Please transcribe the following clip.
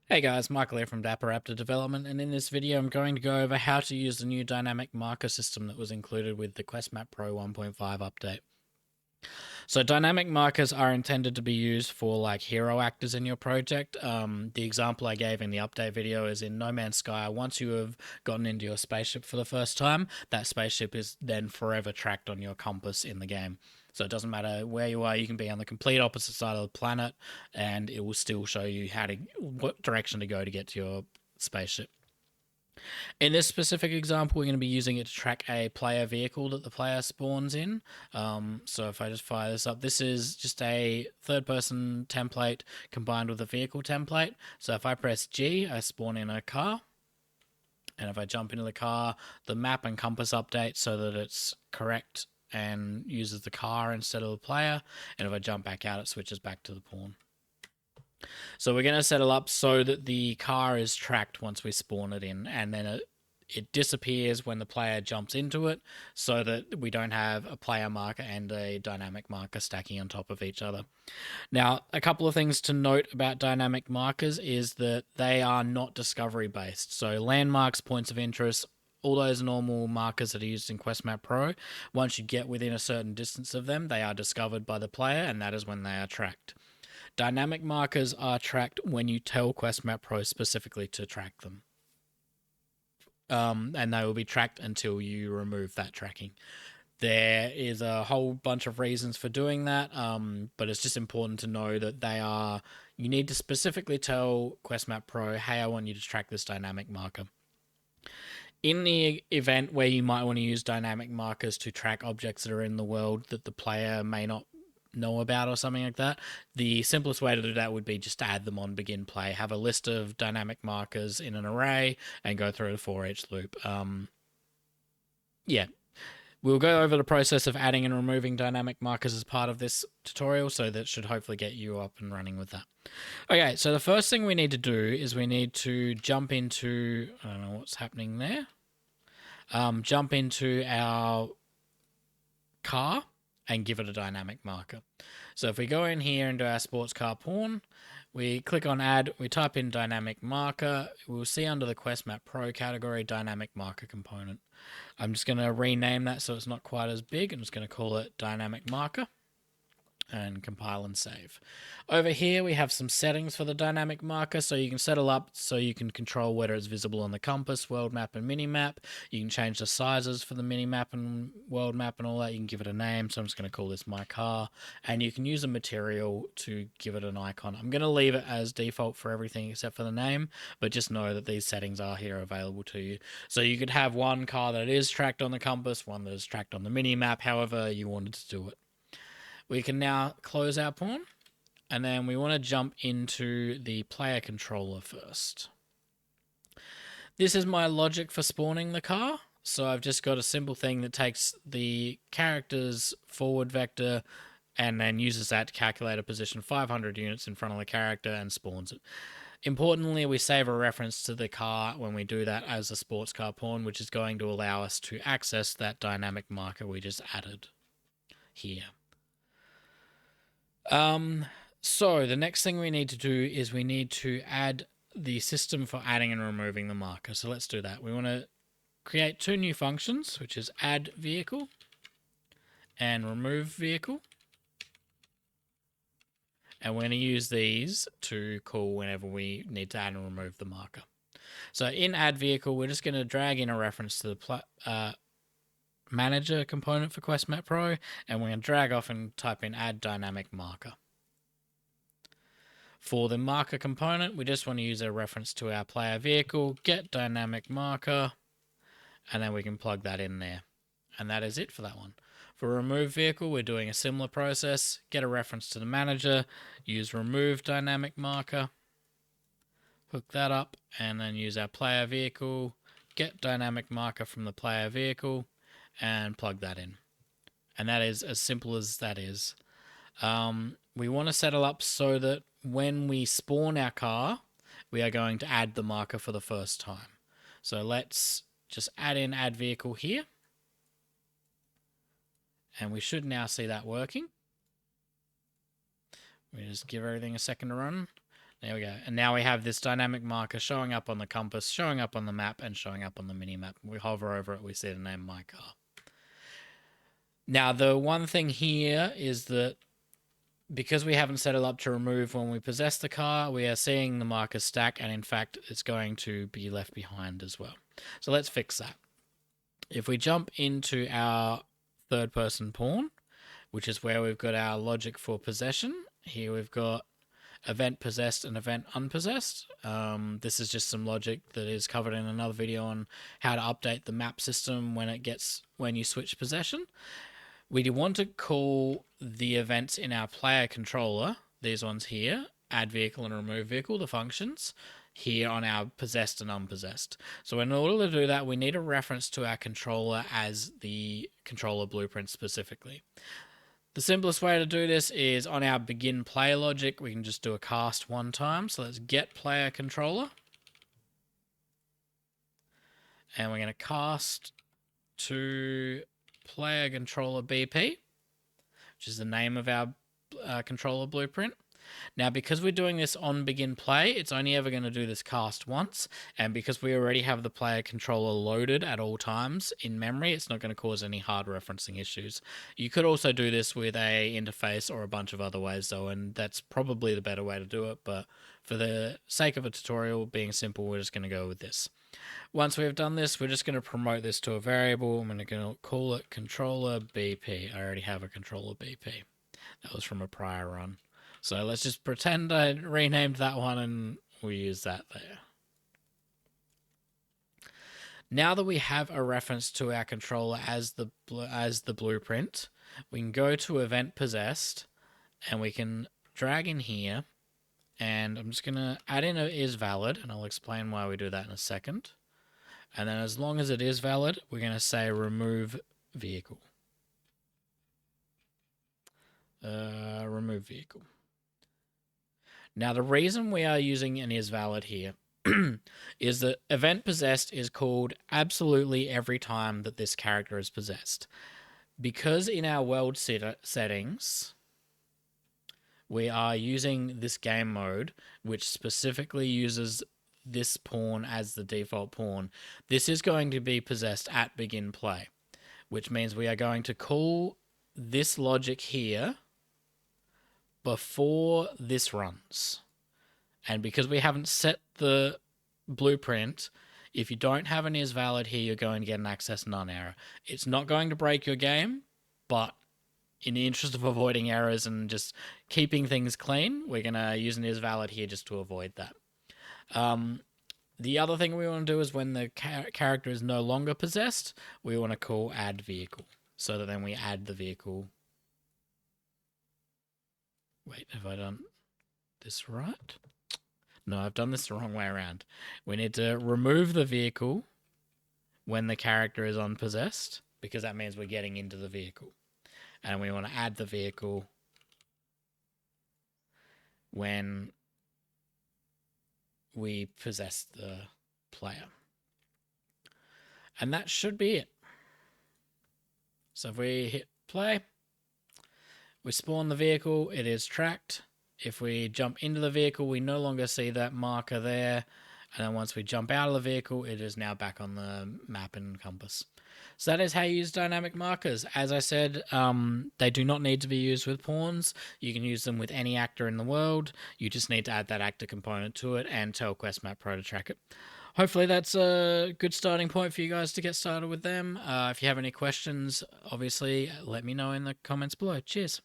Hey guys, Michael here from Dapper Raptor Development, and in this video I'm going to go over how to use the new dynamic marker system that was included with the QuestMap Pro 1.5 update. So dynamic markers are intended to be used for like hero actors in your project. The example I gave in the update video is in No Man's Sky. Once you have gotten into your spaceship for the first time, that spaceship is then forever tracked on your compass in the game. So it doesn't matter where you are, you can be on the complete opposite side of the planet and it will still show you what direction to go to get to your spaceship. In this specific example, we're going to be using it to track a player vehicle that the player spawns in. So if I just fire this up, this is just a third person template combined with a vehicle template. So if I press G, I spawn in a car. And if I jump into the car, the map and compass update so that it's correct and uses the car instead of the player. And if I jump back out, it switches back to the pawn. So we're going to set it up so that the car is tracked once we spawn it in, and then it disappears when the player jumps into it, so that we don't have a player marker and a dynamic marker stacking on top of each other. Now, a couple of things to note about dynamic markers is that they are not discovery based. So landmarks, points of interest, all those normal markers that are used in QuestMap Pro, once you get within a certain distance of them, they are discovered by the player, and that is when they are tracked. Dynamic markers are tracked when you tell QuestMap Pro specifically to track them. And they will be tracked until you remove that tracking. There is a whole bunch of reasons for doing that, but it's just important to know that you need to specifically tell QuestMap Pro, hey, I want you to track this dynamic marker. In the event where you might want to use dynamic markers to track objects that are in the world that the player may not know about or something like that, the simplest way to do that would be just to add them on begin play. Have a list of dynamic markers in an array and go through the for each loop. Yeah, we'll go over the process of adding and removing dynamic markers as part of this tutorial, so that should hopefully get you up and running with that. Okay, so the first thing we need to do is we need to jump into, I don't know what's happening there, jump into our car and give it a dynamic marker. So if we go in here into our sports car pawn, we click on add, we type in dynamic marker, we'll see under the QuestMap Pro category dynamic marker component. I'm just going to rename that so it's not quite as big. I'm just going to call it dynamic marker and compile and save. Over here we have some settings for the dynamic marker, so you can set it up so you can control whether it's visible on the compass, world map and mini map. You can change the sizes for the mini map and world map and all that. You can give it a name, so I'm just going to call this my car, and you can use a material to give it an icon. I'm going to leave it as default for everything except for the name, but just know that these settings are here available to you. So you could have one car that is tracked on the compass, one that is tracked on the mini map, however you wanted to do it. We can now close our pawn, and then we want to jump into the player controller first. This is my logic for spawning the car. So I've just got a simple thing that takes the character's forward vector and then uses that to calculate a position 500 units in front of the character and spawns it. Importantly, we save a reference to the car when we do that as a sports car pawn, which is going to allow us to access that dynamic marker we just added here. So the next thing we need to do is we need to add the system for adding and removing the marker. So let's do that. We want to create two new functions, which is add vehicle and remove vehicle. And we're going to use these to call whenever we need to add and remove the marker. So in add vehicle, we're just going to drag in a reference to the manager component for QuestMap Pro, and we're going to drag off and type in add dynamic marker. For the marker component, we just want to use a reference to our player vehicle, get dynamic marker, and then we can plug that in there. And that is it for that one. For remove vehicle, we're doing a similar process. Get a reference to the manager, use remove dynamic marker, hook that up, and then use our player vehicle, get dynamic marker from the player vehicle, and plug that in. And that is as simple as that is. We want to set it up so that when we spawn our car, we are going to add the marker for the first time. So let's just add in add vehicle here. And we should now see that working. We just give everything a second to run. There we go. And now we have this dynamic marker showing up on the compass, showing up on the map, and showing up on the mini-map. We hover over it, we see the name My Car. Now, the one thing here is that because we haven't set it up to remove when we possess the car, we are seeing the marker stack, and in fact, it's going to be left behind as well. So let's fix that. If we jump into our third-person pawn, which is where we've got our logic for possession, here we've got event possessed and event unpossessed. This is just some logic that is covered in another video on how to update the map system when you switch possession. We want to call the events in our player controller, these ones here, add vehicle and remove vehicle, the functions, here on our possessed and unpossessed. So in order to do that, we need a reference to our controller as the controller blueprint specifically. The simplest way to do this is on our begin play logic, we can just do a cast one time. So let's get player controller. And we're going to cast to player controller BP, which is the name of our controller blueprint. Now, because we're doing this on begin play, it's only ever going to do this cast once, and because we already have the player controller loaded at all times in memory, it's not going to cause any hard referencing issues. You could also do this with a interface or a bunch of other ways though, and that's probably the better way to do it, but for the sake of a tutorial being simple, we're just going to go with this. Once we've done this, we're just going to promote this to a variable. I'm going to call it controller BP. I already have a controller BP. That was from a prior run. So let's just pretend I renamed that one and we use that there. Now that we have a reference to our controller as the blueprint, we can go to event possessed and we can drag in here, and I'm just going to add in a is valid, and I'll explain why we do that in a second. And then as long as it is valid, we're going to say remove vehicle. Remove vehicle. Now, the reason we are using an is valid here is that event possessed is called absolutely every time that this character is possessed. Because in our world settings, we are using this game mode, which specifically uses this pawn as the default pawn. This is going to be possessed at begin play, which means we are going to call this logic here before this runs. And because we haven't set the blueprint, if you don't have an is valid here, you're going to get an access none error. It's not going to break your game, but in the interest of avoiding errors and just keeping things clean, we're going to use an is valid here just to avoid that. The other thing we want to do is when the character is no longer possessed, we want to call add vehicle, so that then we add the vehicle. Wait, have I done this right? No, I've done this the wrong way around. We need to remove the vehicle when the character is unpossessed, because that means we're getting into the vehicle. And we want to add the vehicle when we possess the player. And that should be it. So if we hit play, we spawn the vehicle, it is tracked. If we jump into the vehicle, we no longer see that marker there. And then once we jump out of the vehicle, it is now back on the map and compass. So that is how you use dynamic markers. As I said, they do not need to be used with pawns. You can use them with any actor in the world. You just need to add that actor component to it and tell QuestMap Pro to track it. Hopefully that's a good starting point for you guys to get started with them. If you have any questions, obviously, let me know in the comments below. Cheers.